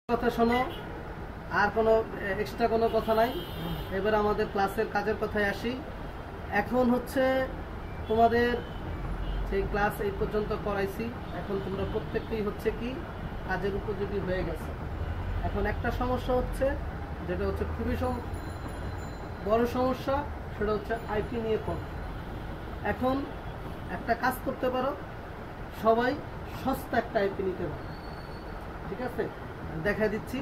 কথা শোনো, আর কোনো এক্সট্রা কোনো কথা নাই। এবার আমাদের ক্লাসের কাজের কথায় আসি। এখন হচ্ছে তোমাদের সেই ক্লাস এই পর্যন্ত করাইছি, এখন তোমরা প্রত্যেককেই হচ্ছে কি কাজের উপযোগী হয়ে গেছে। এখন একটা সমস্যা হচ্ছে, যেটা হচ্ছে খুবই বড় সমস্যা, সেটা হচ্ছে আইপি নিয়ে পড়া। এখন একটা কাজ করতে পারো, সবাই সস্তা একটা আইপি নিতে পারো, ঠিক আছে? দেখা দিচ্ছি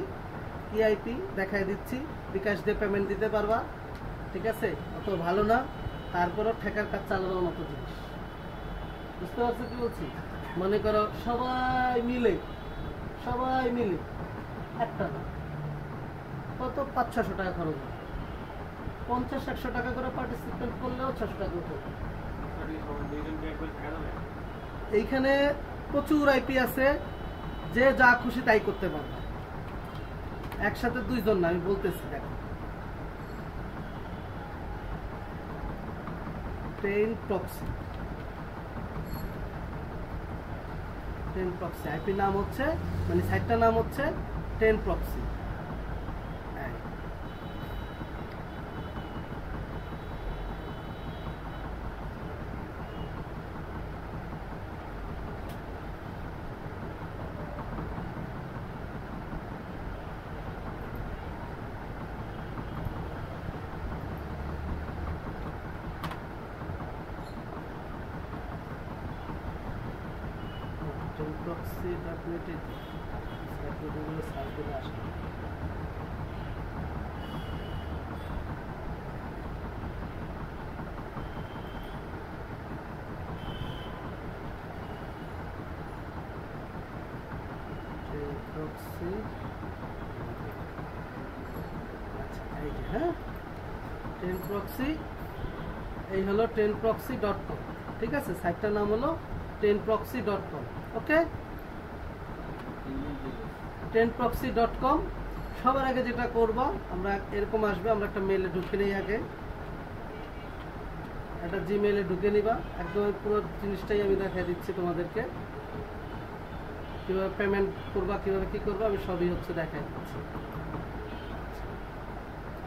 ইআইপি, দেখাই দিচ্ছি, বিকাশ দিয়ে পেমেন্ট দিতে পারবা, ঠিক আছে? অত ভালো না, তারপরও ঠেকার কাজ চালানোর মতো জিনিস। বুঝতে পারছো কি বলছি? মনে করো সবাই মিলে একটা না, কত 500-600 টাকা খরচ হবে, 50-100 টাকা করে পার্টিসিপেন্ট করলেও 600 টাকা উঠে। এইখানে প্রচুর আইপি আছে, যে যা খুশি তাই করতে পারবে, একসাথে দুইজন না, আমি বলতেছি। দেখো, 10 প্রক্সি আইপি নাম হচ্ছে, মানে সাইটটার নাম হচ্ছে 10 প্রক্সি। এই হলো 10proxy.com, ঠিক আছে? সাইটটার নাম হলো 10proxy.com। ওকে, 10proxy.com। সবার আগে যেটা করবা, আমরা এরকম আসবে, আমরা একটা মেইলে ঢুকে নিই, আগে একটা জিমেইলে ঢুকে নিবা। একদম পুরো জিনিসটাই আমি দেখাই দিচ্ছি তোমাদেরকে, কিভাবে পেমেন্ট করবা, কিভাবে কি করবা, আমি সবই হচ্ছে দেখাই দিচ্ছি।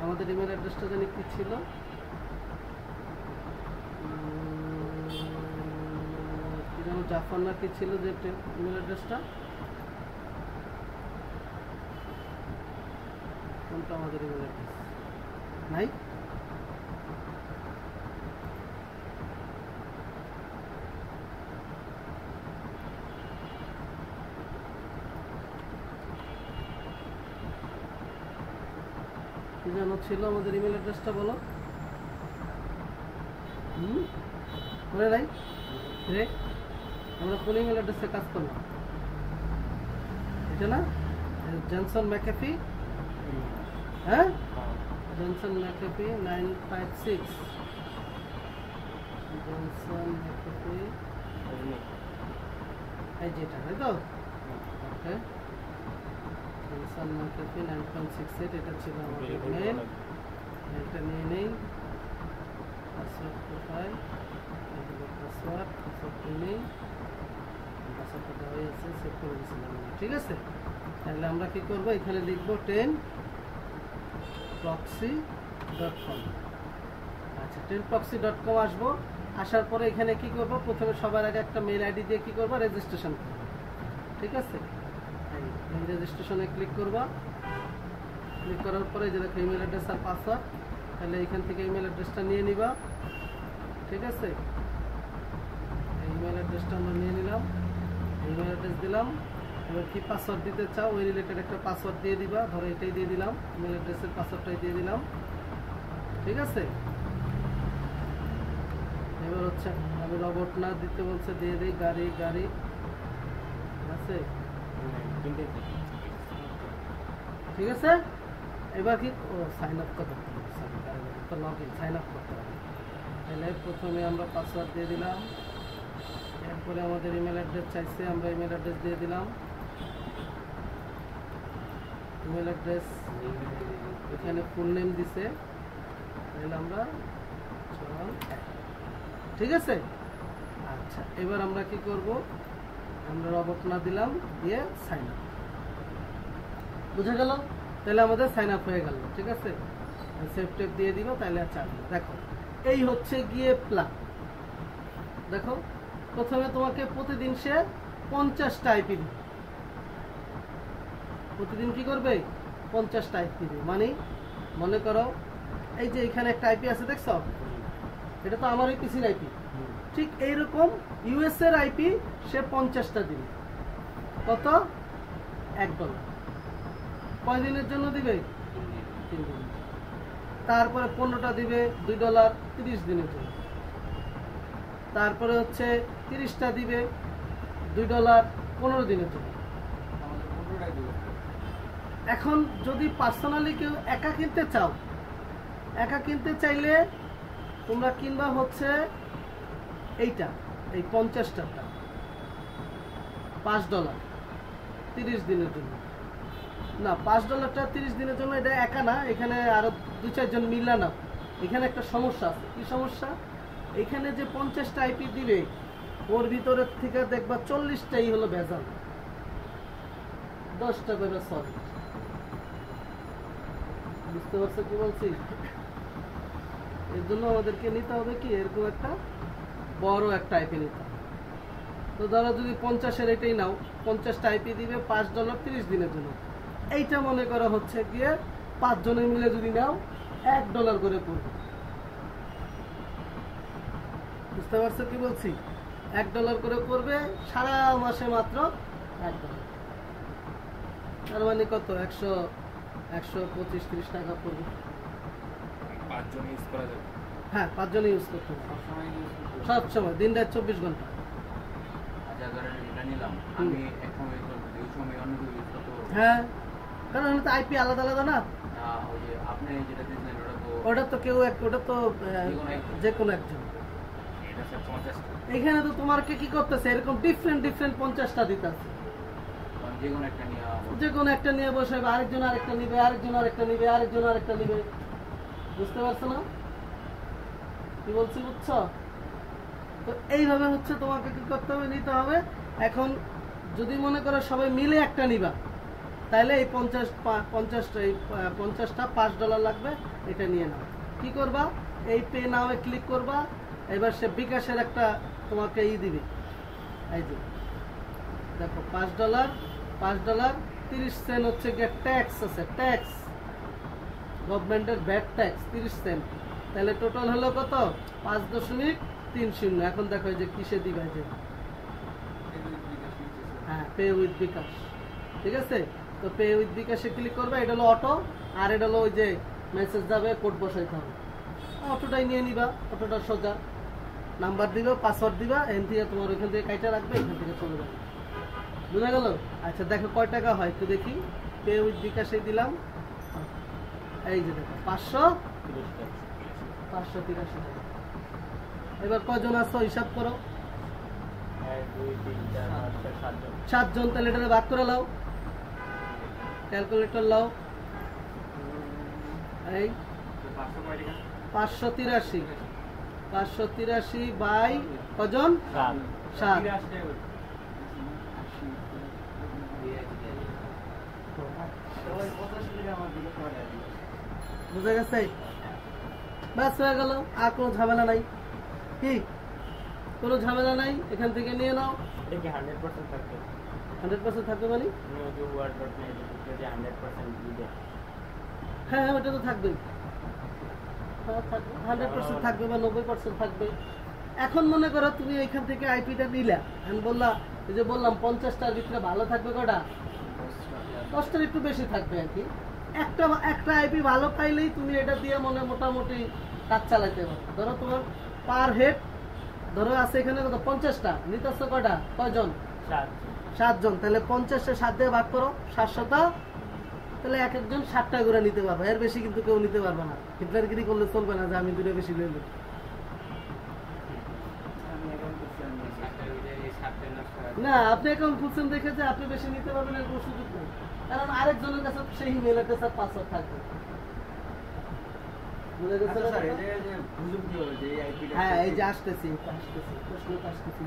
আমাদের ইমেল অ্যাড্রেসটা জানি কি ছিল, কি যেন জাফর না কি ছিল যে ইমেল অ্যাড্রেসটা, কোনটা আমাদের ইমেল অ্যাড্রেস নাই? কি যেন ছিল আমাদের ইমেল অ্যাড্রেসটা, বলো। মনে নাই রে? আমরা কোন ইমেল অ্যাড্রেসে কাজ করলাম? এটা না, জনসন ম্যাকেফি, হ্যাঁ, জনসন ম্যাকেফি 956, জনসন ম্যাকেফি, এই যেটা, তাই তো? ওকে, জনসন ম্যাকেফি 9.68, এটা ছিল আমাদের মেল। এটা নিয়ে নেই, পাসওয়ার্ড কোথায়, পাসওয়ার্ডটা নেই, পাসওয়ার্ডটা দেওয়াই আছে, সেভ করে দিয়েছিলাম, ঠিক আছে? তাহলে আমরা কি করবো, এখানে লিখবো 10proxy.com। আচ্ছা, 10proxy.com আসবো। আসার পরে এখানে কি করব, প্রথমে সবার আগে একটা মেল আইডি দিয়ে কি করবো, রেজিস্ট্রেশন করবো, ঠিক আছে? এই রেজিস্ট্রেশনে ক্লিক করবা। ক্লিক করার পরে যে দেখো ইমেল অ্যাড্রেস আর পাসওয়ার্ড, তাহলে এখান থেকে ইমেল অ্যাড্রেসটা নিয়ে নিবা, ঠিক আছে? এই ইমেল অ্যাড্রেসটা আমরা নিয়ে নিলাম, ইমেল অ্যাড্রেস দিলাম। এবার কি পাসওয়ার্ড দিতে চাও, ওই রিলেটেড একটা পাসওয়ার্ড দিয়ে দিবা। ধরো এটাই দিয়ে দিলাম, ইমেল অ্যাড্রেসের পাসওয়ার্ডটাই দিয়ে দিলাম, ঠিক আছে? এবার হচ্ছে আমি রবট না দিতে বলছে, দিয়ে দিই গাড়ি আছে, ঠিক আছে? এবার কি সাইন আপ করতে হবে, লগ ইন সাইন আপ করতে হবে। তাহলে প্রথমে আমরা পাসওয়ার্ড দিয়ে দিলাম, এরপরে আমাদের ইমেল অ্যাড্রেস চাইছে, আমরা ইমেল অ্যাড্রেস দিয়ে দিলাম। ইমেল অ্যাড্রেস এখানে ফুল নেম দিছে, তাহলে আমরা ঠিক আছে? আচ্ছা, এবার আমরা কি করব, আমরা রবট না দিলাম, দিয়ে সাইন আপ। বুঝে গেল? তাহলে আমাদের সাইন আপ হয়ে গেল। ঠিক আছে, সেভ টেপ দিয়ে দিব, তাহলে আর চালবে। দেখো এই হচ্ছে গিয়ে প্ল্যান। দেখো প্রথমে তোমাকে প্রতিদিন সে 50টা আইপি দিবে। প্রতিদিন কি করবে? 50টা আইপি দিবে। মানে মনে করো এই যে এখানে একটা আইপি আছে, দেখছো? এটা তো আমার ওই পিসির আইপি। ঠিক এইরকম ইউএস এর আইপি সে 50টা দিবে। কত? $1। কয় দিনের জন্য দিবে? 3 দিন। তারপরে 15টা দিবে $2 30 দিনের জন্য। তারপরে হচ্ছে 30টা দিবে $2 15 দিনের জন্য। এখন যদি পার্সোনালি কেউ একা কিনতে চাও, একা কিনতে চাইলে তোমরা কিনবা হচ্ছে এইটা, এই 50টা $5 30 দিনের জন্য। না, $5টা 30 দিনের জন্য এটা একা না, এখানে আরো 2-4 জন মিলা না। এখানে একটা সমস্যা আছে। কি সমস্যা? এখানে যে 50টা আইপি দিবে ওর ভিতরের থেকে দেখবা 40টাই হলো ভেজাল, 10টা করে সরি। বুঝতে পারছো কি বলছি? এর জন্য আমাদেরকে নিতে হবে কি, এরকম একটা বড় একটা আইপি নিতে হবে। তো ধরো যদি 50-এর এটাই নাও, 50টা আইপি দিবে $5 30 দিনের জন্য। এইটা মনে করা হচ্ছে গিয়ে 5 জনে মিলে যদি নাও $1 করে পড়বে। বুঝতে পারছো কি বলছি? $1 করে পড়বে সারা মাসে, মাত্র $1। তার মানে কত? 125-30 টাকা পড়বে। 5 জন ইউজ করা যাবে। হ্যাঁ, 5 জনে ইউজ করতে হবে সব সময়, দিন রাত 24 ঘন্টা। আচ্ছা, ধরেন এটা নিলাম, আমি এক সময় দুই সময় অন্য কেউ ইউজ করতে পারবো? হ্যাঁ, কারণ তো আইপি আলাদা আলাদা না। ওই যে আপনি যেটা দিয়েছিলেন ওটা তো কেউ ওটা তো যে কোনো একজন। এটা স্যার 50টা। এখানে তো তোমাকে কি করতেছে, এরকম ডিফারেন্ট 50টা দিতে আছে। যে কোনো একটা নিয়ে যে কোনো একটা নিয়ে বসে, আরেকজন আরেকটা নিবে, আরেকজন আরেকটা নিবে, আরেকজন আরেকটা নিবে। বুঝতে পারছো না কি বলছি? বুঝছো? তো এইভাবে হচ্ছে তোমাকে কি করতে হবে, নিতে হবে। এখন যদি মনে করো সবাই মিলে একটা নিবা, তাহলে এই 50টা $5 লাগবে। এটা নিয়ে নাও। কি করবা? এই পে নাও ক্লিক করবা। এবার সে বিকাশের একটা তোমাকে দিবে। এই যে দেখো $5 30 সেন্ট হচ্ছে গিয়ে ট্যাক্স আছে, ট্যাক্স গভর্নমেন্টের ভ্যাট ট্যাক্স 30 সেন্ট। তাহলে টোটাল হলো কত? 5.30। এখন দেখো যে কিসে দিবে, যে হ্যাঁ, পে উইথ বিকাশ। ঠিক আছে, তো পে উইথ বিকাশে ক্লিক করবে। এটা হলো অটো, আর এটা হলো ওই যে মেসেজ যাবে, কোড বসাইতে হবে। অটোটাই নিয়ে নিবা, অটোটা সোজা নাম্বার দিবা, পাসওয়ার্ড দিবা, এখান থেকে তোমার ওইখান থেকে কাইটা রাখবে, এখান থেকে চলে যাবে। বুঝা গেল? আচ্ছা দেখো কয় টাকা হয় একটু দেখি। পে উইথ বিকাশে দিলাম, এই যে দেখো 583 টাকা। এবার কজন আছো হিসাব করো? 1 2 3 4 5 6 7 জন। 7 জন। তাহলে এটা ভাগ করে লাও, ক্যালকুলেটর লাও। এই 583 বাই কজন? 7। বুঝা গেছে? ব্যাস হয়ে গেল, আর কোনো ঝামেলা নাই। কি কোনো ঝামেলা নাই, এখান থেকে নিয়ে নাও। 100% থাকবে। 100% থাকবে মানে? হ্যাঁ, ওটা তো থাকবেই। 100% থাকবে বা 90% থাকবে। এখন মনে করো তুমি এখান থেকে আইপিটা নিলা, আমি বললাম এই যে বললাম 50টার ভিতরে ভালো থাকবে কটা? 10টার একটু বেশি থাকবে আর কি। একটা আইপি ভালো পাইলেই তুমি এটা দিয়ে মোটামুটি কাজ চালাইতে পারো। ধরো তোমার পার হেড ধরো আছে এখানে কত? 50টা নিতেছ কটা? কয়জন? 7 জন। তাহলে 50-এ 7 দিয়ে ভাগ করো, 700টা। তাহলে এক একজন 7টা করে নিতে পারবে, এর বেশি কিন্তু কেউ নিতে পারবে না। হিটলারগিরি করলে চলবে না যে আমি 2টা বেশি লইব। না, আপনি এখন খুঁজছেন দেখে যে আপনি বেশি নিতে পারবেন এর কোনো সুযোগ নেই, কারণ আরেকজনের কাছে সেই ইমেল অ্যাড্রেস আর পাসওয়ার্ড থাকবে। হ্যাঁ, এই যে আসতেছি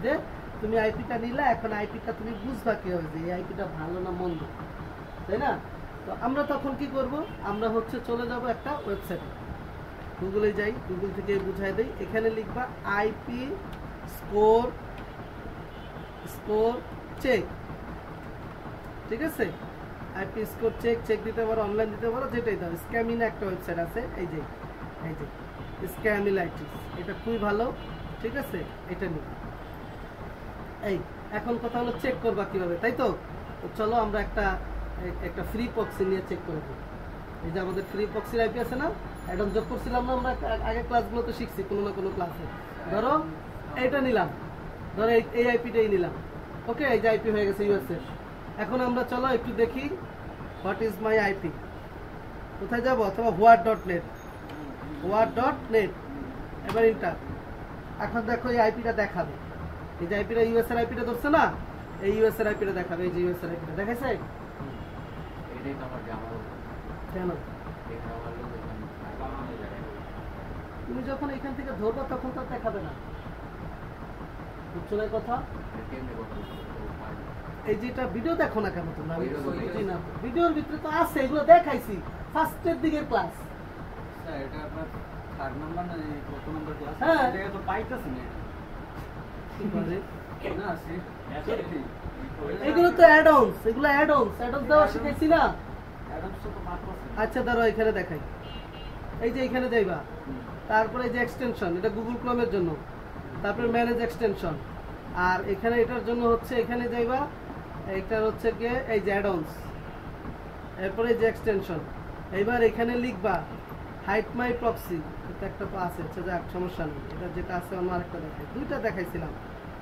যে তুমি আইপিটা নিলা, এখন আইপিটা তুমি বুঝবা কি হবে যে এই আইপিটা ভালো না মন্দ, তাই না? তো আমরা তখন কি করব, আমরা হচ্ছে চলে যাব একটা ওয়েবসাইটে, গুগলে যাই, গুগল থেকে বুঝাই দেই। এখানে লিখবা আইপি স্কোর চেক, ঠিক আছে? আইপি স্কোর চেক দিতে পারো, অনলাইন দিতে পারো, যেটাই দাও। স্ক্যামিনা একটা ওয়েবসাইট আছে, এই যে স্ক্যামিলাইটিস, এটা খুবই ভালো, ঠিক আছে? এটা নিয়ে এই এখন কথা হলো চেক করবা কিভাবে, তাই তো? তো চলো আমরা একটা ফ্রি প্রক্সি নিয়ে চেক করে দিই। এই যে আমাদের ফ্রি প্রক্সির আইপি আছে না, অ্যাডন যোগ করছিলাম না আমরা আগে ক্লাসগুলোতে শিখছি, কোনো না কোনো ক্লাসে। ধরো এইটা নিলাম, ধরো এই আইপিটাই নিলাম, ওকে? এই যে আইপি হয়ে গেছে ইউএস এর। এখন আমরা চলো একটু দেখি হোয়াট ইজ মাই আইপি, কোথায় যাবো? অথবা হোয়াট.নেট, এবার ইন্টার। এখন দেখো এই আইপিটা দেখাবে, এই যে আইপিটা ইউএস এর আইপিটা ধরছে না, এই ইউএস এর আইপিটা দেখাবে, এই যে ইউএস এর আইপিটা দেখাইছে। এটাই তো আমার জামার কেন এটা আমার লোক তুমি যখন এখান থেকে ধরবা তখন তো দেখাবে না, বুঝছো না কথা? কেমনে করতে এই যেটা ভিডিও দেখো না কেন তোমরা? আমি বুঝি না, ভিডিওর ভিতরে তো আছে, এগুলো দেখাইছি ফার্স্টের দিকের ক্লাস। স্যার এটা আপনার 4 নাম্বার না কত নাম্বার ক্লাস? হ্যাঁ, এটা তো পাইতাছি না কি করে না আছে এগুলো তো অ্যাড-অনস, এগুলো অ্যাড-অনস দেওয়া শিখাইছি না। অ্যাডামস তো মাত্র আছে। আচ্ছা দাঁড়াও, এখানে দেখাই। এই যে এখানে যাইবা, তারপরে এই যে এক্সটেনশন, এটা গুগল ক্রোমের জন্য, তারপরে ম্যানেজ এক্সটেনশন, আর এখানে এটার জন্য হচ্ছে এখানে যাইবা, এইটার হচ্ছে গিয়ে এই যে অ্যাড-অনস, এরপরে এই যে এক্সটেনশন। এইবার এখানে লিখবা হাইট মাই প্রক্সি, এটা একটা তো আছে, আচ্ছা যাক সমস্যা নেই, এটা যেটা আছে অন্য আরেকটা দেখাই, দুইটা দেখাইছিলাম,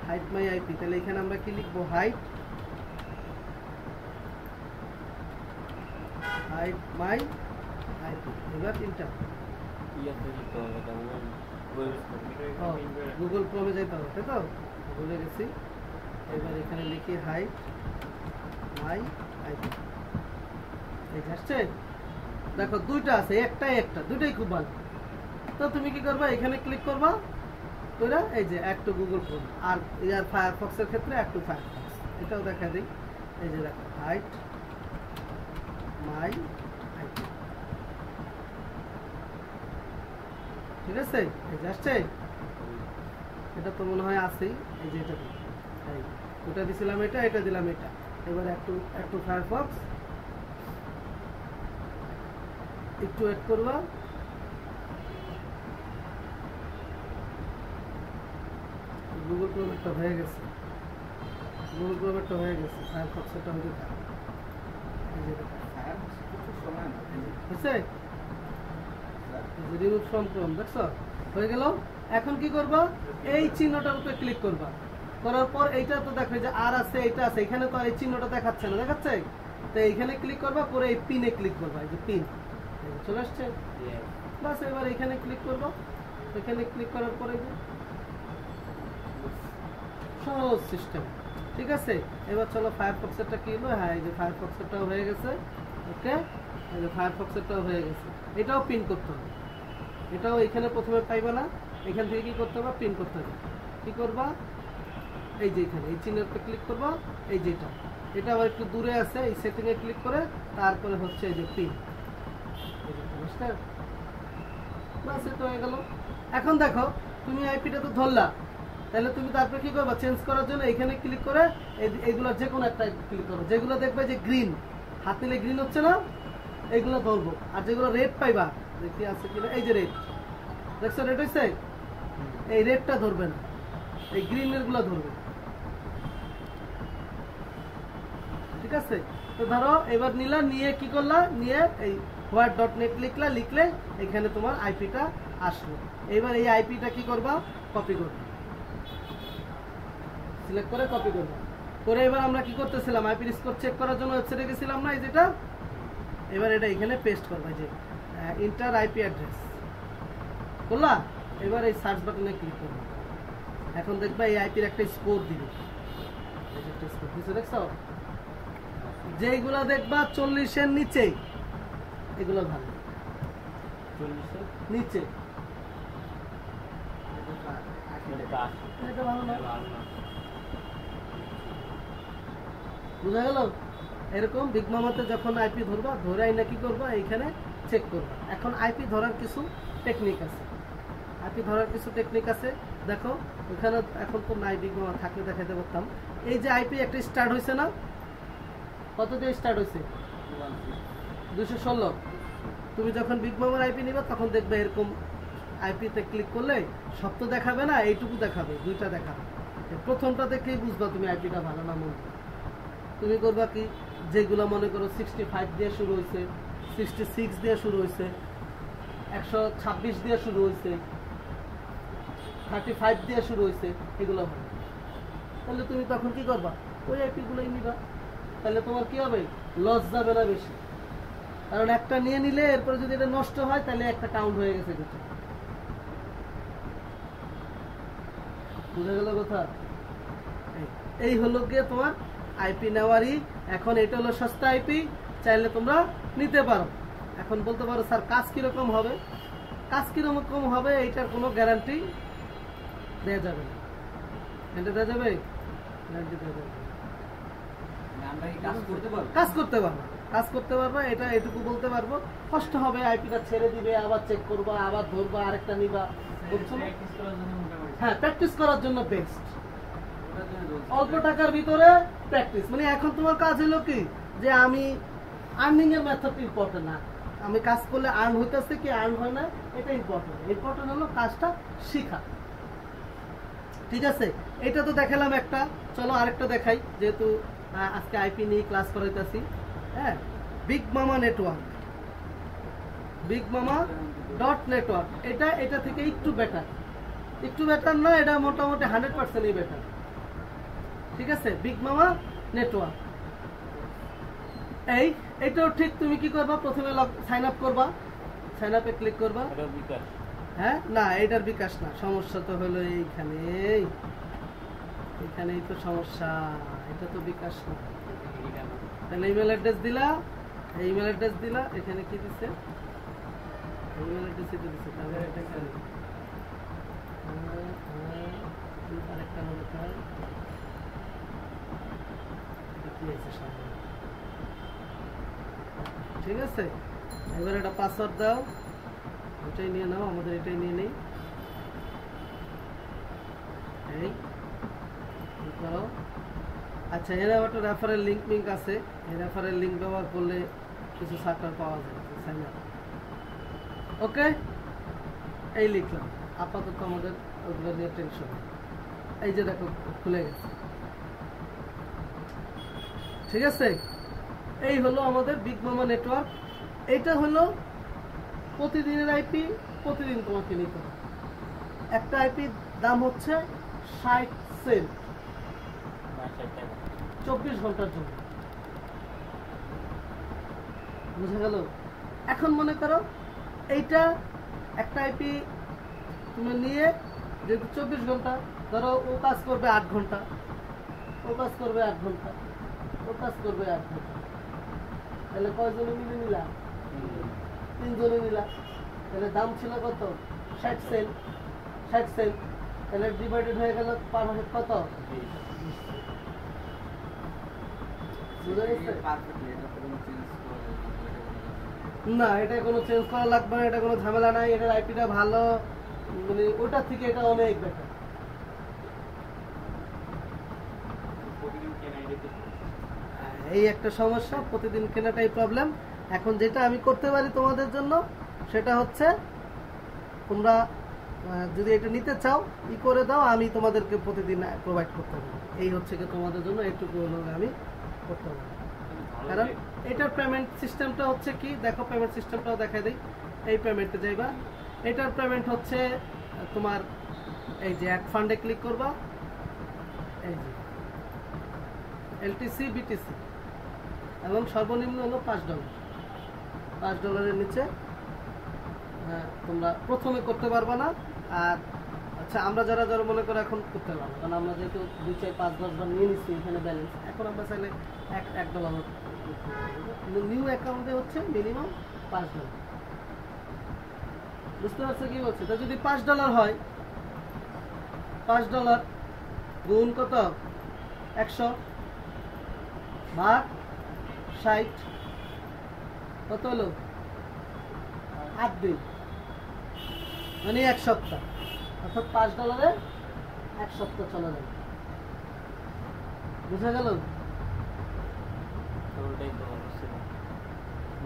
হাইট মাই আইপি। তাহলে এখানে আমরা কি লিখবো? হাইট মাই আইপি, এবার ইন্টার। গুগল ক্রোমে যাইতে হবে, তাই তো? ভুলে গেছি। এবার এখানে লিখি হাইট মাই আইপি, এই যে আসছে। দেখো দুইটা আছে, একটা দুইটাই খুব ভালো। তো তুমি কি করবা? এখানে ক্লিক করবা, তোরা এই যে অ্যাড টু গুগল ক্রোম, আর ইয়ার ফায়ারফক্সের ক্ষেত্রে অ্যাড টু ফায়ারফক্স, এটাও দেখা দিই। এই যে দেখো হাইট মাই আইপি, ঠিক আছে? এই যে আসছে, এটা তো মনে হয় আছেই। এই যে এটা ওটা দিছিলাম, এটা দিলাম, এটা। এবার একটু ফায়ারফক্স একটু ওয়েট করবা, গুগল ক্রোমেরটা হয়ে গেছে, ফায়ারফক্সটা হতে থাকে। এই যে ফায়ারফক্স কিছু সময় না হয়েছে, রিমুভ ফ্রম ক্রোম, দেখছো? হয়ে গেল। এখন কি করবা? এই চিহ্নটার উপরে ক্লিক করবা, করার পর এইটা তো দেখো যে আর আছে, এটা আছে, এখানে তো এই চিহ্নটা দেখাচ্ছে না, দেখাচ্ছে? তো এইখানে ক্লিক করবা, করে এই পিনে ক্লিক করবা, এই যে পিন চলে আসছে, বাস। এবার এখানে ক্লিক করবা, এখানে ক্লিক করার পরে সহজ সিস্টেম, ঠিক আছে? এবার চলো ফায়ারফক্সেরটা কি হলো? হ্যাঁ, এই যে ফায়ারফক্সেরটাও হয়ে গেছে, ওকে? এই যে ফায়ারফক্সেরটাও হয়ে গেছে, এটাও পিন করতে হবে, এটাও এখানে প্রথমে পাইবা না, এখান থেকে কি করতে হবে? পিন করতে হবে। কি করবা? এই যে এখানে এই চিহ্নের উপরে ক্লিক করবা, এই যে এটা আবার একটু দূরে আছে, এই সেটিংয়ে ক্লিক করে তারপরে হচ্ছে এই যে পিন, বাস, এটা হয়ে গেল। এখন দেখো তুমি আইপিটা তো ধরলা, তাহলে তুমি তারপরে কি করবা? চেঞ্জ করার জন্য এখানে ক্লিক করে এইগুলো যে কোনো একটা ক্লিক করো, যেগুলো দেখবে যে গ্রিন, হাত নিলে গ্রিন হচ্ছে না, এইগুলো ধরবো। আর যেগুলো রেড পাইবা, দেখি আছে কিনা, এই যে রেড, দেখছো রেড হয়েছে, এই রেডটা ধরবে না, এই গ্রিনের গুলো ধরবে, ঠিক আছে? তো ধরো এবার নিলা, নিয়ে কি করলা? নিয়ে এই হোয়াট.নেট লিখলে এখানে তোমার আইপিটা আসলো। এবার এই আইপিটা কি করবা? কপি করবা, সিলেক্ট করে কপি করবা, করে এবার আমরা কি করতেছিলাম? আইপি স্কোর চেক করার জন্য ওয়েবসাইটে গেছিলাম না, এই যেটা, এবার এটা এখানে পেস্ট করবা, যে ইন্টার আইপি অ্যাড্রেস করলা। এবার এই সার্চ বাটনে ক্লিক করবা, এখন দেখবা এই আইপির একটা স্কোর দিবে, দেখছো? যেগুলা দেখবা 40-এর নিচে, এগুলো ভালো, 40-এর নিচে এটা ভালো না, বুঝা গেল? এরকম বিগ মামাতে যখন আইপি ধরবা ধরাই না কি করবা এইখানে চেক করবা। এখন আইপি ধরার কিছু টেকনিক আছে, আইপি ধরার কিছু টেকনিক আছে। দেখো ওইখানে এখন তো নাই, বিগ মামা থাকলে দেখাতে পারতাম। এই যে আইপি একটা স্টার্ট হয়েছে না, কত দিয়ে স্টার্ট হয়েছে? 216। তুমি যখন বিগ মামার আইপি নিবা তখন দেখবে এরকম আইপিতে ক্লিক করলে সব তো দেখাবে না, এইটুকু দেখাবে, দুইটা দেখাবে। প্রথমটা দেখলেই বুঝবা তুমি আইপিটা ভালো না মন্দ। তুমি করবা কি, যেগুলো মনে করো 65 দিয়ে শুরু হয়েছে, 66 দিয়ে শুরু হয়েছে, 126 দিয়ে শুরু হয়েছে, 35 দিয়ে শুরু হয়েছে, এগুলো হবে। তাহলে তুমি তখন কি করবা, ওই আইপিগুলোই নিবা। তাহলে তোমার কি হবে, লস যাবে না বেশি। কারণ একটা নিয়ে নিলে এরপরে যদি এটা নষ্ট হয় তাহলে একটা কাউন্ট হয়ে গেছে কিছু। বুঝা গেল কথা? এই হলো গিয়ে তোমার আইপি নেওয়ারই। এখন এটা হলো সস্তা আইপি, চাইলে তোমরা নিতে পারো। এখন বলতে পারো স্যার কাজ কিরকম হবে? কাজ কিরকম হবে এইটার কোনো গ্যারান্টি দেওয়া যাবে না। এটা দেওয়া যাবে? গ্যারান্টি দেওয়া যাবে। কাজ করতে পারবো, কাজ করতে পারবো, এটা এটুকু বলতে পারবো। কষ্ট হবে, আইপিটা ছেড়ে দিবে, আবার চেক করবা, আবার ধরবা, আরেকটা নিবা। হ্যাঁ, প্র্যাকটিস করার জন্য বেস্ট। অল্প টাকার ভিতরে প্র্যাকটিস, মানে এখন তোমার কাজ হলো কি, যে আমি আর্নিং এর মেথড ইম্পর্টেন্ট না, আমি কাজ করলে আর্ন হইতেছে কি আর্ন হয় না এটা ইম্পর্টেন্ট। ইম্পর্টেন্ট হলো কাজটা শিখা। ঠিক আছে, এটা তো দেখালাম একটা। চলো আরেকটা দেখাই, যেহেতু আজকে আইপি নিয়ে ক্লাস করাইতেছি। হ্যাঁ, বিগ মামা নেটওয়ার্ক, বিগ মামা ডট নেটওয়ার্ক। এটা থেকে একটু বেটার, একটু বেটার না, এটা মোটামুটি 100%ই বেটার। ঠিক আছে, বিগ মামা নেটওয়ার্ক। এইটাও ঠিক। তুমি কি করবা, প্রথমে সাইন আপ করবা, সাইন আপে ক্লিক করবা। হ্যাঁ, না এটার বিকাশ না, সমস্যা তো হলো এইখানেই তো সমস্যা, এটা তো বিকাশ না। তাহলে ইমেল অ্যাড্রেস দিলা, ইমেল অ্যাড্রেস দিলা, এখানে কি দিচ্ছে, ইমেল অ্যাড্রেস এটা দিচ্ছে। তাহলে এটা আরেকটা মনে হয় ঠিক আছে। এবার একটা পাসওয়ার্ড দাও, এটাই নিয়ে নাও, আমাদের এটাই নিয়ে নেই। এই করো। আচ্ছা, এর আবার একটা রেফারেল লিঙ্ক আছে, এই রেফারেল লিঙ্ক ব্যবহার করলে কিছু সার্টার পাওয়া যায়। সাইন আপ, ওকে। এই লিখলাম, আপাতত আমাদের ওগুলো নিয়ে টেনশন। এই যে দেখো খুলে গেছে। ঠিক আছে, এই হলো আমাদের বিগ মামা নেটওয়ার্ক। এইটা হলো প্রতিদিনের আইপি, প্রতিদিন তোমাকে নিতে হবে। একটা আইপির দাম হচ্ছে 60 সেন্ট 24 ঘন্টার জন্য। বুঝা গেল? এখন মনে করো এইটা একটা আইপি তুমি নিয়ে, যেহেতু 24 ঘন্টা, ধরো ও কাজ করবে 8 ঘন্টা, ও কাজ করবে 8 ঘন্টা, ও কাজ করবে 8 ঘন্টা, তাহলে কয়জনে মিলে নিলা? 3 জনে নিলা। তাহলে দাম ছিল কত? 60 সেন্ট। 60 সেন্ট, তাহলে ডিভাইডেড হয়ে গেল পার মাসে কত? না, এটা কোনো চেঞ্জ করা লাগবে না, এটা কোনো ঝামেলা নাই। এটার আইপিটা ভালো, মানে ওটার থেকে এটা অনেক বেটার। এই একটা সমস্যা, প্রতিদিন কেনাটাই প্রবলেম। এখন যেটা আমি করতে পারি তোমাদের জন্য সেটা হচ্ছে, তোমরা যদি এটা নিতে চাও করে দাও, আমি তোমাদেরকে প্রতিদিন প্রোভাইড করতে পারি। এই হচ্ছে কি তোমাদের জন্য একটুকু আমি করতে পারি। কারণ এটার পেমেন্ট সিস্টেমটা হচ্ছে কি, দেখো পেমেন্ট সিস্টেমটাও দেখাই দিই। এই পেমেন্টে যাইবা, এটার পেমেন্ট হচ্ছে তোমার এই যে অ্যাড ফান্ডে ক্লিক করবা, এই যে এলটিসি বিটিসি, এবং সর্বনিম্ন হলো $5। $5 নিচে তোমরা প্রথমে করতে পারবা না। আর আচ্ছা, আমরা যারা যারা মনে করো এখন করতে পারবো, কারণ আমরা যেহেতু 2, 4, 5, 10 বার নিয়ে নিচ্ছি এখানে ব্যালেন্স, এখন আমরা চাইলে $1 নিউ অ্যাকাউন্টে হচ্ছে মিনিমাম $5। বুঝতে পারছো কি বলছে? তা যদি $5 হয়, $5 গুণ কত? 100 ভাগ 60 কত হলো 8 দিন মানে 1 সপ্তাহ, অর্থাৎ $5 1 সপ্তাহ চলে যাবে। বুঝা গেল?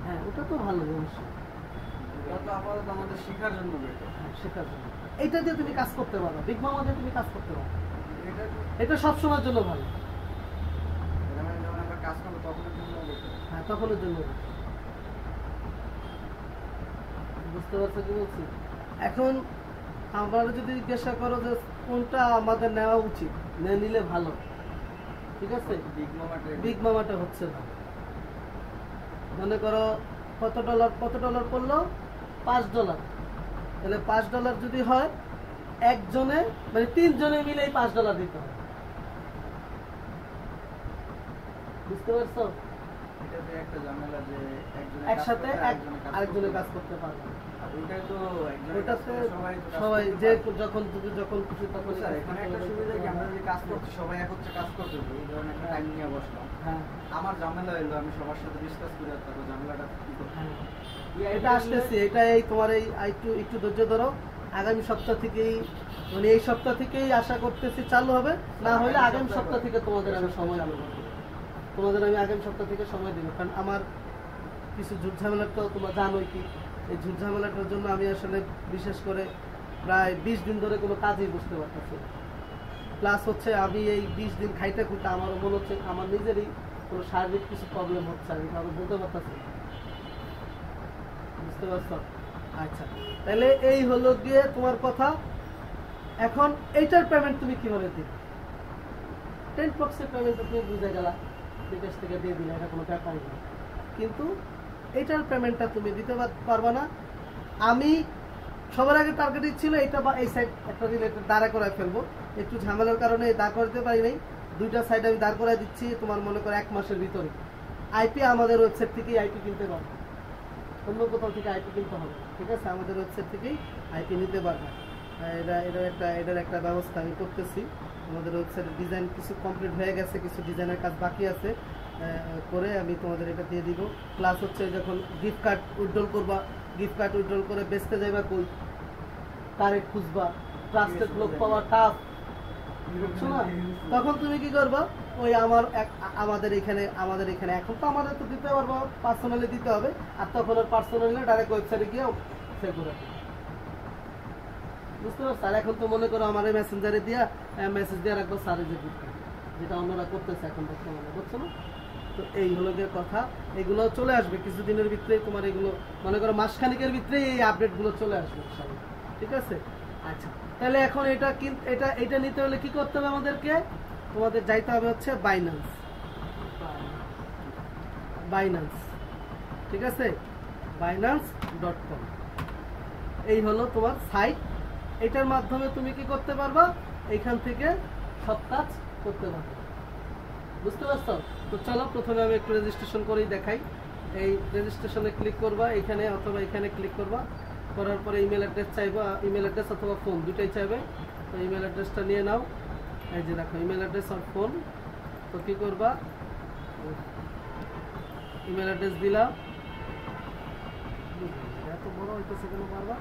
হ্যাঁ ওটা তো ভালো অবশ্যই, আপাতত আমাদের শেখার জন্য শেখার জন্য। এইটা দিয়ে তুমি কাজ করতে পারো, বিগ মামা দিয়ে তুমি কাজ করতে পারো, এটা সবসময়ের জন্য ভালো। আমরা কাজ করবো তখনের জন্য, হ্যাঁ তখনের জন্য। বুঝতে পারছো কি বলছি? এখন আমরা যদি জিজ্ঞাসা করো যে কোনটা আমাদের নেওয়া উচিত, নিলে ভালো, ঠিক আছে? বিগ মামাটা হচ্ছে ভালো। মনে করো কত ডলার পড়লো? $5। তাহলে $5 যদি হয় একজনে মানে 3 জনে মিলে $5 দিতে হবে। বুঝতে পারছো? এটাতে একটা ঝামেলা যে একসাথে আরেকজনের কাজ করতে পারবে। ওইটাই তো ওটাতে সবাই যে যখন খুশি তখন। এখানে একটা সুবিধা কি, আমরা যদি কাজ করছি সবাই একত্রে কাজ করতে হবে, এই ধরনের একটা টাইম নিয়ে বসলাম। হ্যাঁ আমার ঝামেলা হইলো আমি সবার সাথে ডিসকাস করে তারপর ঝামেলাটা কি করতে। এটা আসতেছি, এটা এই তোমার এই একটু ধৈর্য ধরো। আগামী সপ্তাহ থেকেই মানে এই সপ্তাহ থেকেই আশা করতেছি চালু হবে, না হলে আগামী সপ্তাহ থেকে তোমাদের আমি সময় দেবো। তোমাদের আমি আগামী সপ্তাহ থেকে সময় দেবো, কারণ আমার কিছু ঝুট ঝামেলা তো তোমরা জানোই কি, এই ঝুট ঝামেলাটার জন্য আমি আসলে বিশেষ করে প্রায় 20 দিন ধরে কোনো কাজই বুঝতে পারতেছি। প্লাস হচ্ছে আমি এই 20 দিন খাইতে খুঁটে আমারও মনে হচ্ছে আমার নিজেরই কোনো শারীরিক কিছু প্রবলেম হচ্ছে, আমি কারো বলতে পারতেছি। বুঝতে পারছো? আচ্ছা তাহলে এই হলো গিয়ে তোমার কথা। এখন এইটার পেমেন্ট তুমি কিভাবে দিবে? 10% পেমেন্ট তুমি বুঝে গেলা, বিকাশ থেকে দিয়ে দিলে, এটা কোনো ব্যাপারই না। কিন্তু এইটার পেমেন্টটা তুমি দিতে পারবা না। আমি সবার আগে টার্গেট ছিল এটা বা এই সাইড একটা রিলেটেড দাঁড়া করায় ফেলবো, একটু ঝামেলার কারণে দাঁড় করাতে পারি নাই। 2টা সাইড আমি দাঁড় করাই দিচ্ছি, তোমার মনে করো 1 মাসের ভিতরে। আইপি আমাদের ওয়েবসাইট থেকেই আইপি কিনতে পারবে, অন্য কোথাও থেকে আইপি কিনতে হবে, ঠিক আছে? আমাদের ওয়েবসাইট থেকেই আইপি নিতে পারবে। এটার একটা ব্যবস্থা আমি করতেছি। আমাদের ওয়েবসাইটের ডিজাইন কিছু কমপ্লিট হয়ে গেছে, কিছু ডিজাইনের কাজ বাকি আছে, করে আমি তোমাদের এটা দিয়ে দিব। প্লাস হচ্ছে যখন গিফট কার্ড উইথড্রল করবা, গিফট কার্ড উইথড্রল করে বেচতে যাইবা কই, কারে খুঁজবা, ট্রাস্টেড লোক পাওয়া টাফ, বুঝছো না? তখন তুমি কি করবা, ওই আমাদের এখানে এখন তো আমাদের তো দিতে পারবো, পার্সোনালি দিতে হবে, আর তখন ওর পার্সোনালি ডাইরেক্ট ওয়েবসাইটে গিয়ে সেল করে। বুঝতে পারছো? আর এখন তো মনে করো আমার মেসেঞ্জারে দিয়া মেসেজ দিয়ে রাখবো স্যারের যে গিফট কার্ড, যেটা অন্যরা করতেছে এখন বর্তমানে, বুঝছো না? তো এই হলো গিয়ে কথা। এগুলো চলে আসবে কিছুদিনের ভিতরে, তোমার এগুলো মনে করো মাসখানিকের ভিতরেই এই আপডেটগুলো চলে আসবে, ঠিক আছে? আচ্ছা তাহলে এখন এটা নিতে হলে কি করতে হবে আমাদেরকে? তোমাদের যাইতে হবে হচ্ছে বাইন্যান্স, ঠিক আছে? binance.com এই হলো তোমার সাইট। এটার মাধ্যমে তুমি কি করতে পারবা? এইখান থেকে সব কাজ করতে পারবে। বুঝতে পারছো? তো চলো প্রথমে আমি একটু রেজিস্ট্রেশন করেই দেখাই। এই রেজিস্ট্রেশনে ক্লিক করবা এখানে, অথবা এখানে ক্লিক করবা, করার পরে ইমেল অ্যাড্রেস চাইবা, ইমেল অ্যাড্রেস অথবা ফোন দুটাই চাইবে। তো ইমেল অ্যাড্রেসটা নিয়ে নাও, এই যে দেখো ইমেল অ্যাড্রেস আর ফোন। তো কি করবা, ইমেল অ্যাড্রেস দিলা, এত বড় হইতেছে কেন বারবার?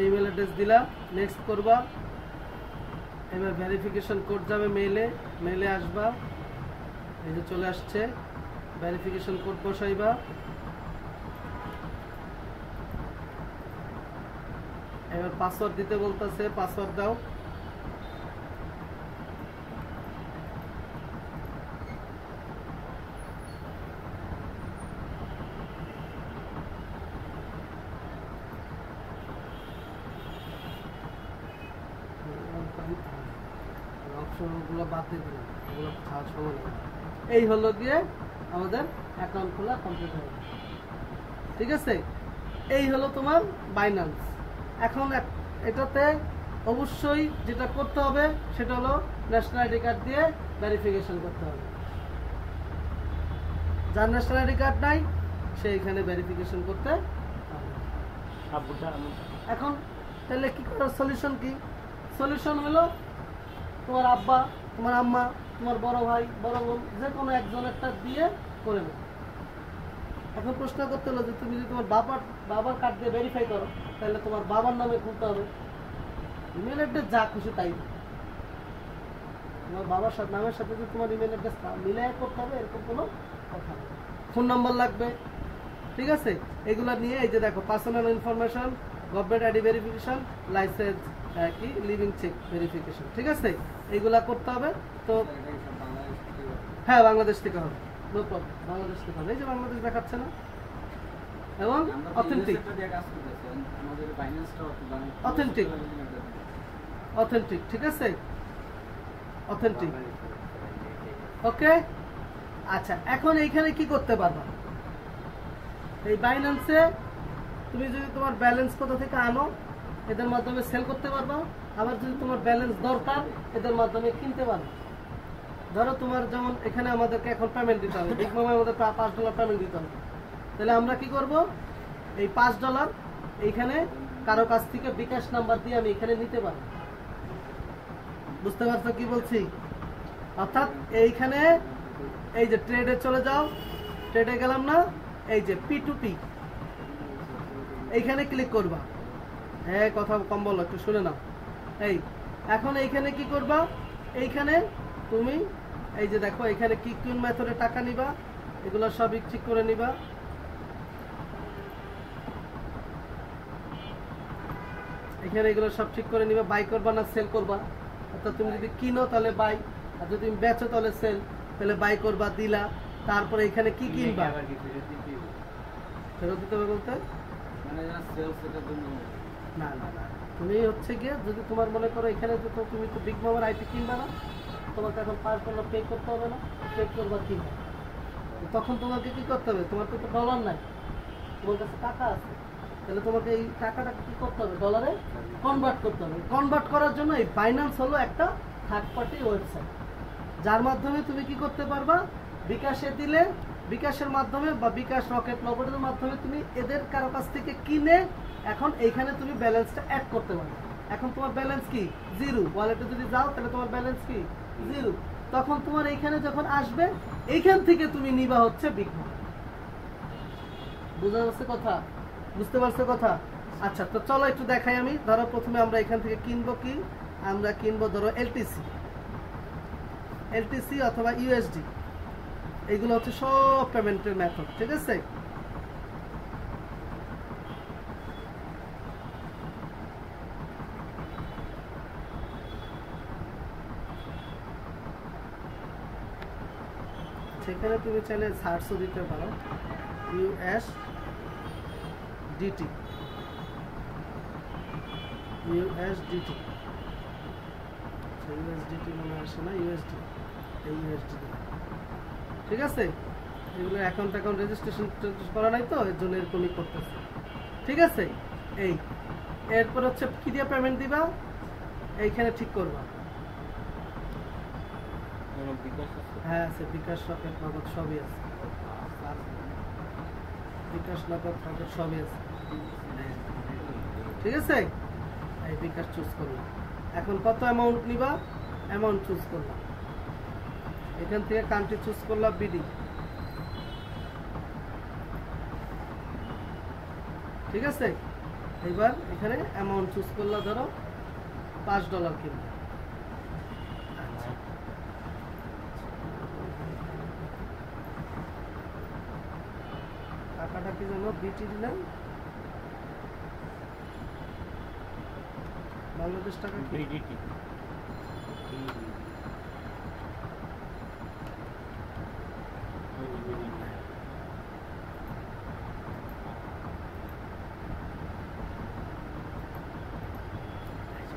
ইমেল অ্যাড্রেস দিলা, নেক্সট করবা। এবার ভেরিফিকেশন কোড যাবে মেইলে আসবা, এই যে চলে আসছে, ভেরিফিকেশন কোড বসাইবা। এবার পাসওয়ার্ড দিতে বলতেছে, পাসওয়ার্ড দাও। অপশনগুলো বাদ দিয়ে দিলাম, ওগুলো খাওয়ার সময় নেই। এই হলো গিয়ে আমাদের অ্যাকাউন্ট খোলা কমপ্লিট হয়ে গেল, ঠিক আছে? এই হলো তোমার বাইন্যান্স। এখন এটাতে অবশ্যই যেটা করতে হবে সেটা হলো ন্যাশনাল আইডি কার্ড দিয়ে ভেরিফিকেশন করতে হবে। যার ন্যাশনাল আইডি কার্ড নাই সে এখানে ভেরিফিকেশন করতে হবে। এখন তাহলে কি করার সলিউশন কি? সলিউশন হলো তোমার আব্বা, তোমার আম্মা, তোমার বড় ভাই, বড় বোন, যে কোনো একজনেরটা দিয়ে করে নেবে। এখন প্রশ্ন করতে হলো যে তুমি যদি তোমার বাবার কার্ড দিয়ে ভেরিফাই করো, তাহলে তোমার বাবার নামে খুলতে হবে। ইমেল অ্যাড্রেস যা খুশি তাই, তোমার বাবার সাথে নামের সাথে যদি তোমার ইমেল অ্যাড্রেস মিলাই করতে হবে, এরকম কোনো কথা নেই। ফোন নাম্বার লাগবে, ঠিক আছে? এগুলা নিয়ে এই যে দেখো, personal information, government ID verification, licence কি লিভিং চেক ভেরিফিকেশন, ঠিক আছে? এইগুলা করতে হবে। তো হ্যাঁ, বাংলাদেশ থেকে হবে, নো প্রবলেম, বাংলাদেশ থেকে হবে। এই যে বাংলাদেশ দেখাচ্ছে না, এবং অথেন্টিক, অথেন্টিক, অথেন্টিক, ঠিক আছে? অথেন্টিক, ওকে। আচ্ছা, এখন এইখানে কি করতে পারবা? এই বাইন্যান্সে তুমি যদি তোমার ব্যালেন্স কোথা থেকে আনো, এদের মাধ্যমে সেল করতে পারবা। আবার যদি তোমার ব্যালেন্স দরকার, এদের মাধ্যমে কিনতে পারবা। ধরো তোমার যেমন এখানে আমাদেরকে এখন পেমেন্ট দিতে হবে, বিগ মামা আমাদের $5 পেমেন্ট দিতে হবে। তাহলে আমরা কি করব? এই $5 এইখানে কারো কাছ থেকে বিকাশ নাম্বার দিয়ে আমি এখানে নিতে পারবো। বুঝতে পারছো কি বলছি? অর্থাৎ এইখানে এই যে ট্রেডে চলে যাও, ট্রেডে গেলাম না, এই যে P2P এইখানে ক্লিক করবা। হ্যাঁ, কথা কম বলো, একটু শুনে নাও। এই এখন এইখানে কি করবা? এইখানে তুমি এই যে দেখো, এখানে কি কোন মেথডে টাকা নিবা, এগুলো সবই ঠিক করে নিবা। এখানে এগুলো সব ঠিক করে নিবা। বাই করবা না সেল করবা? অর্থাৎ তুমি যদি কিনো তাহলে বাই, আর যদি তুমি বেচো তাহলে সেল। তাহলে বাই করবা, দিলা। তারপরে এখানে কি কিনবা? ফেরত দিতে হবে বলতে না না না, তুমি হচ্ছে গিয়ে যদি তোমার মনে করো এখানে তো তুমি তো বিগ মামার আইপি কিনবা না, তোমাকে এখন $5 পে করতে হবে না, পে করবা কিনবা। তখন তোমাকে কি করতে হবে? তোমার তো ডলার নাই, তোমার কাছে টাকা আছে, তাহলে তোমাকে এই টাকাটা কি করতে হবে? ডলারে কনভার্ট করতে হবে। কনভার্ট করার জন্য এই বাইন্যান্স হলো একটা থার্ড পার্টি ওয়েবসাইট, যার মাধ্যমে তুমি কি করতে পারবা? বিকাশে দিলে, বিকাশের মাধ্যমে বা বিকাশ রকেট নগদের মাধ্যমে তুমি এদের কারো কাছ থেকে কিনে এখন এইখানে তুমি ব্যালেন্সটা অ্যাড করতে পারবে। এখন তোমার ব্যালেন্স কি? 0। ওয়ালেটে যদি যাও তাহলে তোমার ব্যালেন্স কি? 0। তখন তোমার এইখানে যখন আসবে, এইখান থেকে তুমি নিবা হচ্ছে বিগ মামা। বুঝা যাচ্ছে কথা? বুঝতে পারছো কথা? আচ্ছা, তো চলো একটু দেখাই আমি। ধরো প্রথমে আমরা এখান থেকে কিনবো কি? আমরা কিনবো ধরো এলটিসি অথবা ইউএসডি। এইগুলো হচ্ছে সব পেমেন্টের মেথড, ঠিক আছে? সেখানে তুমি চাইলে সার্চও দিতে পারো, ইউএসডিটি, ইউএসডিটি মনে আসে না, ইউএসডি, এই ইউএসডি, ঠিক আছে? এগুলো অ্যাকাউন্ট রেজিস্ট্রেশন করা নাই তো, এর জন্য এরকমই করতেছে, ঠিক আছে? এই এরপর হচ্ছে কি দিয়ে পেমেন্ট দিবা, এইখানে ঠিক করবা। হ্যাঁ আছে, বিকাশ রকেট নগদ সবই আছে, বিকাশ নগদ রকেট সবই আছে, ঠিক আছে? এই বিকাশ চুজ করলাম। এখন কত অ্যামাউন্ট নিবা? অ্যামাউন্ট চুজ করলাম। এখান থেকে কান্ট্রি চুজ করলাম বিডি, ঠিক আছে? এবার এখানে অ্যামাউন্ট চুজ করলাম, ধরো $5 কিনবো। টাকাটা কি জানো? বিটি দিলাম, বাংলাদেশ টাকা কি? বিডিটি।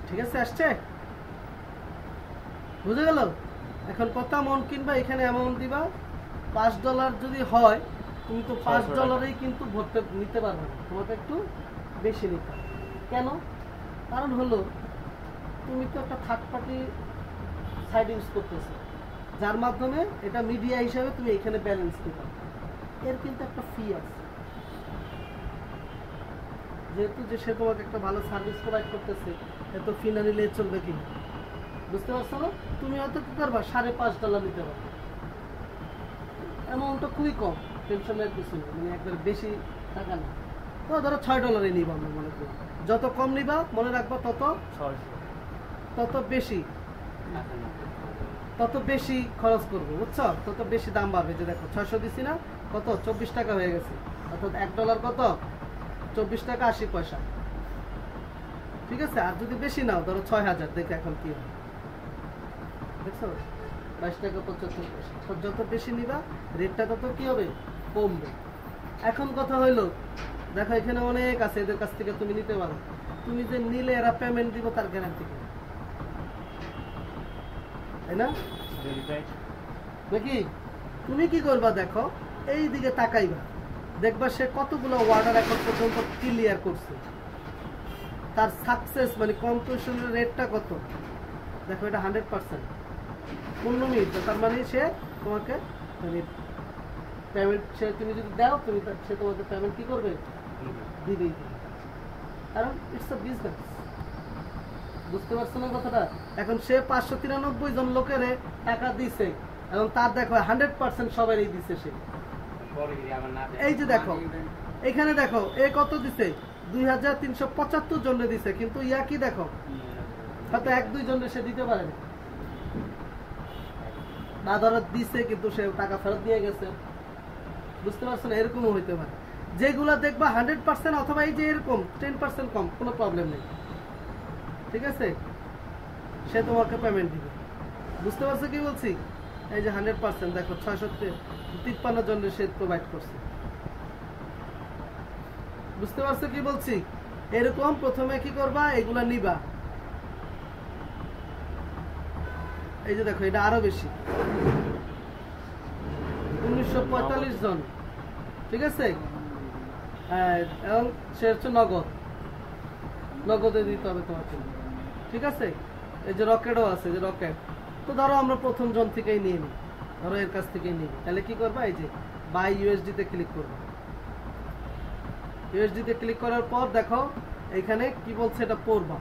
ঠিক আছে, আসছে? বুঝে গেল? এখন কত অ্যামাউন্ট কিনবা, এখানে অ্যামাউন্ট দিবা। $5 যদি হয়, তুমি তো $5 কিন্তু ভরতে নিতে পারবে না, তোমাকে একটু বেশি নিতে হবে। কেন? কারণ হলো তুমি তো একটা থার্ড পার্টি সাইট ইউজ করতেছো, যার মাধ্যমে এটা মিডিয়া হিসাবে তুমি এখানে ব্যালেন্স দিতে, এর কিন্তু একটা ফি আছে। যেহেতু যে সে তোমাকে একটা ভালো সার্ভিস প্রোভাইড করতেছে, এত ফি না নিলে চলবে কি? বুঝতে পারছো না? তুমি হয়তো কি করবা, $5.5 নিতে পারো। অ্যামাউন্টটা খুবই কম, টেনশনের কিছু নেই, মানে একবার বেশি টাকা না। তো ধরো $6 নিবা, আমরা মনে করি যত কম নিবা মনে রাখবা তত বেশি খরচ করবো, বুঝছো? তত বেশি দাম বাড়বে। যে দেখো 600 দিছি না, কত 24 টাকা হয়ে গেছে, অর্থাৎ $1 কত 24 টাকা 80 পয়সা। ঠিক আছে? আর যদি বেশি নাও, ধরো 6000, দেখে এখন কি হয়, দেখছো 22 টাকা 75 পয়সা। যত বেশি নিবা রেটটা তত কি হবে, কমবে। এখন কথা হইলো, দেখো এখানে অনেক আছে, এদের কাছ থেকে তুমি নিতে পারো। তুমি যে নিলে এরা পেমেন্ট দিব তার গ্যারান্টি কি, তাই না? দেখি তুমি কি করবা, দেখো এই দিকে তাকাইবা, দেখবা সে কতগুলো অর্ডার এখন পর্যন্ত ক্লিয়ার করছে, তার সাকসেস মানে কমপ্লিশনের রেটটা কত। দেখো এটা 100% 15 মিনিট, তার মানে সে তোমাকে মানে পেমেন্ট, সে তুমি যদি দাও, তুমি সে তোমাকে পেমেন্ট কি করবে, দিবেই দিবে, কারণ ইটস আ বিজনেস। বুঝতে পারছো না কথাটা? এখন সে 593 জন লোকের টাকা দিছে এবং তার দেখো 100% সবারই দিছে সে। এই যে দেখো এখানে দেখো এ কত দিছে, 2375 জনে দিছে, কিন্তু ইয়া কি দেখো হয়তো 1-2 জনে সে দিতে পারে না, ধরো দিছে কিন্তু সে টাকা ফেরত দিয়ে গেছে। বুঝতে পারছো না? এরকমও হইতে পারে। যেগুলা দেখবা 100% অথবা এই যে এরকম 10% কম, কোনো প্রবলেম নেই, ঠিক আছে, সে তোমাকে পেমেন্ট দিবে। বুঝতে পারছো কি বলছি? এই যে 100% দেখো 653 জনের সে প্রোভাইড করছে। বুঝতে পারছো কি বলছি? এরকম প্রথমে কি করবা, এগুলা নিবা। এই যে দেখো এটা আরো বেশি, 1945 জন, ঠিক আছে, এবং সে হচ্ছে নগদে দিতে হবে তোমাকে, ঠিক আছে। এই যে রকেটও আছে, যে রকেট, তো ধরো আমরা প্রথম জন থেকেই নিয়ে নিই, ধরো এর কাছ থেকেই নিই, তাহলে কি করবা, এই যে বাই ইউএসডি তে ক্লিক করবো। ইউএসডি তে ক্লিক করার পর দেখো এখানে কি বলছে, এটা পড়বা।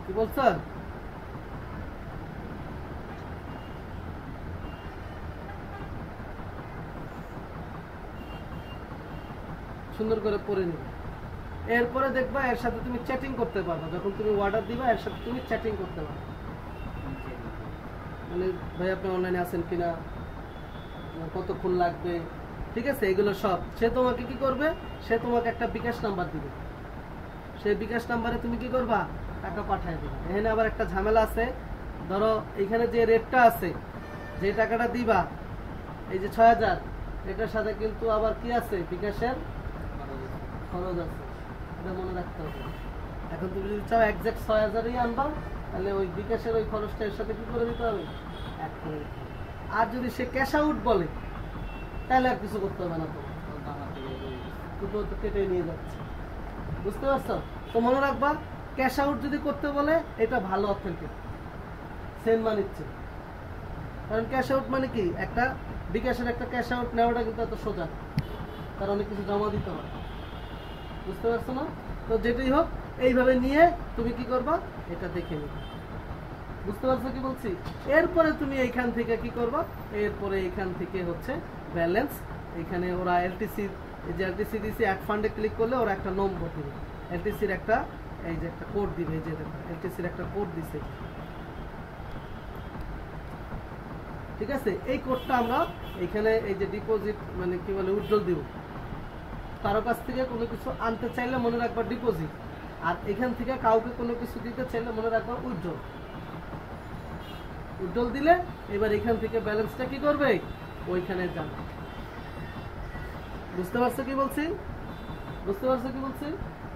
কি বলছ, সুন্দর করে পড়ে নিবে। এরপরে দেখবা এর সাথে তুমি চ্যাটিং করতে পারবা, যখন তুমি অর্ডার দিবা এর সাথে তুমি চ্যাটিং করতে পারবা, মানে ভাই আপনি অনলাইনে আছেন কিনা, কতক্ষণ লাগবে, ঠিক আছে, এগুলো সব সে তোমাকে কি করবে, সে তোমাকে একটা বিকাশ নাম্বার দিবে, সেই বিকাশ নাম্বারে তুমি কি করবা, টাকা পাঠিয়ে দিবা। এখানে আবার একটা ঝামেলা আছে, ধরো এখানে যে রেটটা আছে, যে টাকাটা দিবা, এই যে 6000, এটার সাথে কিন্তু আবার কি আছে, বিকাশের খরচ আছে, এটা মনে রাখতে হবে। এখন তুমি যদি চাও একজ্যাক্ট 6000ই আনবা, তাহলে ওই বিকাশের ওই খরচটা এর সাথে কি করে দিতে হবে, এক করে দিতে হবে। আর যদি সে ক্যাশ আউট বলে, তাহলে আর কিছু করতে হবে না, তো কেটে নিয়ে যাচ্ছে। বুঝতে পারছো? তো মনে রাখবা, ক্যাশ আউট যদি করতে বলে, এটা ভালো অথেন্টিক সেন্ড মানি নিচ্ছে, কারণ ক্যাশ আউট মানে কি, একটা বিকাশের একটা ক্যাশ আউট নেওয়াটা কিন্তু এত সোজা, তার অনেক কিছু জমা দিতে হয়। বুঝতে পারছো না? তো যেটাই হোক, এইভাবে নিয়ে তুমি কি করবা, এটা দেখে নিবে। বুঝতে পারছো কি বলছি? এরপরে তুমি এইখান থেকে কি করবা, এরপরে এইখান থেকে হচ্ছে ব্যালেন্স, এখানে ওরা এলটিসি, যে এলটিসি দিছে অ্যাড ফান্ডে ক্লিক করলে ওরা একটা নম্বর দিবে, এলটিসির একটা, এই যে একটা কোড দিবে, এই যে দেখো এলটিসির একটা কোড দিছে, ঠিক আছে। এই কোডটা আমরা এখানে এই যে ডিপোজিট মানে কি বলে উইথড্রল দিব, কারো কাছ থেকে কোনো কিছু আনতে চাইলে মনে রাখবা ডিপোজিট, আর এখান থেকে কাউকে কোনো কিছু দিতে চাইলে মনে রাখবা উইথড্রল। উইথড্রল দিলে এবার এখান থেকে ব্যালেন্সটা কি করবে, ওইখানে যাবে। বুঝতে পারছো কি বলছি? বুঝতে পারছো কি বলছি?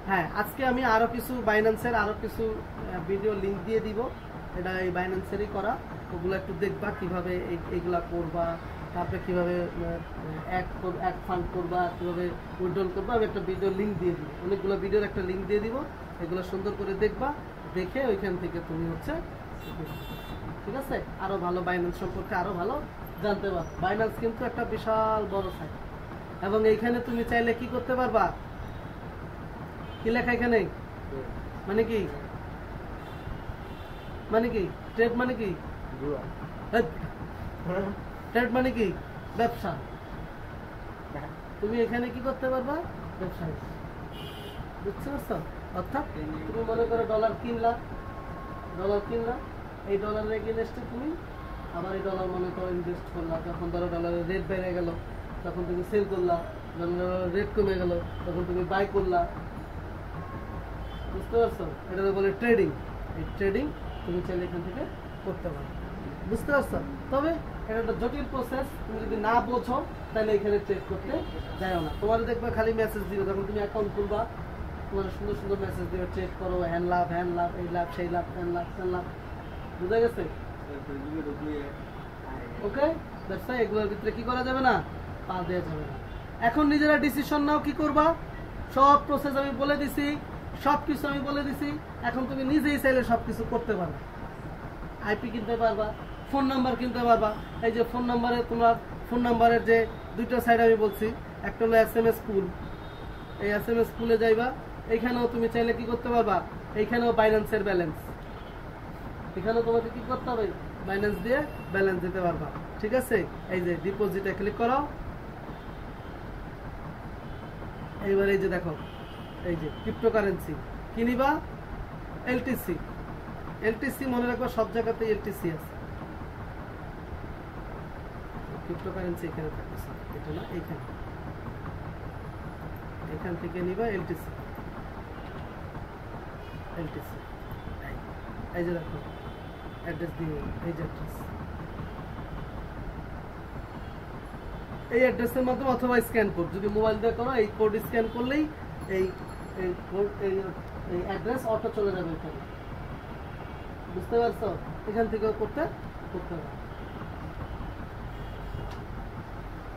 হ্যাঁ, আজকে আমি আরো কিছু বাইন্যান্সের আরো কিছু ভিডিও লিংক দিয়ে দিব, এটা এই বাইন্যান্সেরই করা, ওগুলো একটু দেখবা কিভাবে এইগুলা করবা, তারপরে কিভাবে এক ফান্ড করবা, কিভাবে উইথড্রল করবা, আমি একটা ভিডিও লিংক দিয়ে দিব, অনেকগুলো ভিডিওর একটা লিংক দিয়ে দিব, এগুলো সুন্দর করে দেখবা, দেখে ওইখান থেকে তুমি হচ্ছে, ঠিক আছে, আরো ভালো বাইন্যান্স সম্পর্কে আরো ভালো জানতে পারবে। বাইন্যান্স কিন্তু একটা বিশাল বড় সাইট, এবং এইখানে তুমি চাইলে কি করতে পারবা, কি লেখা এখানে, মানে কি ট্রেড মানে কি, ট্রেড মানে কি ব্যবসা। তুমি এখানে কি করতে পারবা, ব্যবসা, বুঝতে পারছো? অর্থাৎ তুমি মনে করো ডলার কিনলা, এই ডলারের এগেইনস্টে তুমি আবার এই ডলার মনে করো ইনভেস্ট করলা, যখন ধরো ডলারের রেট বেড়ে গেল তখন তুমি সেল করলা, যখন ডলারের রেট কমে গেল তখন তুমি বাই করলা, বুঝতে পারছো? এটা বলে ট্রেডিং। এই ট্রেডিং তুমি চাইলে এখান থেকে করতে পারো, বুঝতে পারছো? তবে এটা একটা জটিল প্রসেস, তুমি যদি না বোঝো তাহলে এখানে ট্রেড করতে যাও না। তোমার দেখবে খালি মেসেজ দিবে, যখন তুমি অ্যাকাউন্ট খুলবা তোমার সুন্দর সুন্দর মেসেজ দিবে, ট্রেড করো, হ্যান লাভ, এই লাভ, সেই লাভ, হ্যান লাভ, বুঝা গেছে? ওকে, ব্যবসা এগুলোর ভিতরে কি করা যাবে না, পা দেওয়া যাবে না। এখন নিজেরা ডিসিশন নাও কি করবা, সব প্রসেস আমি বলে দিছি, সবকিছু আমি বলে দিছি। এখন তুমি নিজেই চাইলে সবকিছু করতে পারবে, আইপি কিনতে পারবা, ফোন নাম্বার কিনতে পারবা। এই যে ফোন নাম্বারে তোমার ফোন নাম্বারের যে দুইটা সাইড আমি বলছি, একটা হলো SMS পুল, এই SMS পুলে যাইবা, এইখানেও তুমি চাইলে কি করতে পারবা, এইখানেও বাইন্যান্সের ব্যালেন্স, এখানেও তোমাকে কি করতে হবে, বাইন্যান্স দিয়ে ব্যালেন্স দিতে পারবা, ঠিক আছে? এই যে ডিপোজিটে ক্লিক করো, এইবার এই যে দেখো, এই যে ক্রিপ্টোকারেন্সি কিনিবা, এলটিসি মনে রাখবা, সব জায়গাতে এলটিসি আছে, ক্রিপ্টোকারেন্সি এখানে থাকতেছে, এটা না, এখান থেকে নিবা এলটিসি, এই যে দেখো অ্যাড্রেস দিয়ে, এই যে অ্যাড্রেস, এই অ্যাড্রেসের মাধ্যমে অথবা স্ক্যান কোড, যদি মোবাইল দিয়ে করো এই কোড স্ক্যান করলেই এই অ্যাড্রেস অটো চলে যাবে এখানে, বুঝতে পারছো? এখান থেকে করতে পারো,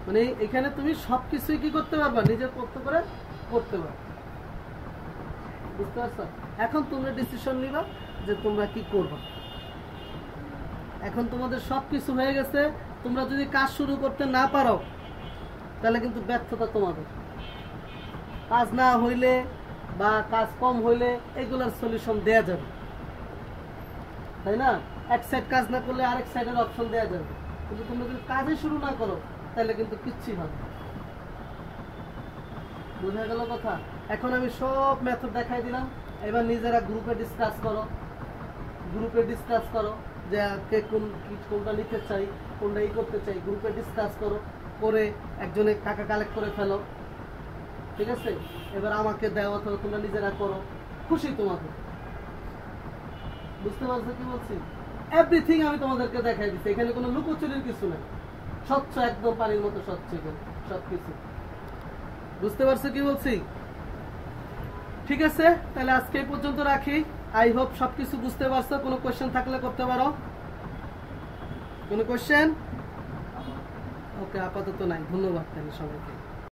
মানে এখানে তুমি সবকিছুই কি করতে পারবা, নিজের কষ্ট করে করতে পারো, বুঝতে পারছো? এখন তোমরা ডিসিশন নিবা যে তোমরা কি করবা। এখন তোমাদের সবকিছু হয়ে গেছে, তোমরা যদি কাজ শুরু করতে না পারো তাহলে কিন্তু ব্যর্থতা তোমাদের। কাজ না হইলে বা কাজ কম হইলে এগুলোর সলিউশন দেয়া যাবে, তাই না? এক সাইড কাজ না করলে আরেক সাইডের অপশন দেয়া যাবে, কিন্তু তোমরা যদি কাজে শুরু না করো তাহলে কিন্তু কিচ্ছুই হবে না, বোঝা গেল কথা? এখন আমি সব মেথড দেখাই দিলাম, এবার নিজেরা গ্রুপে ডিসকাস করো যে কে কোনটা নিতে চাই, কোনটা করতে চাই, গ্রুপে ডিসকাস করো, করে একজনে টাকা কালেক্ট করে ফেলো, ঠিক আছে? এবার আমাকে দাও অথবা তোমরা নিজেরা করো, খুশি তোমাকে, বুঝতে পারছো কি বলছি? এভরিথিং আমি তোমাদেরকে দেখাই দিচ্ছি, এখানে কোনো লুকোচুরির কিছু নেই, স্বচ্ছ, একদম পানির মতো স্বচ্ছ সবকিছু, বুঝতে পারছো কি বলছি? ঠিক আছে, তাহলে আজকে এই পর্যন্ত রাখি। আই হোপ সবকিছু বুঝতে পারছো। কোনো কোয়েশ্চেন থাকলে করতে পারো, কোনো কোয়েশ্চেন? ওকে, আপাতত নাই। ধন্যবাদ সবাইকে।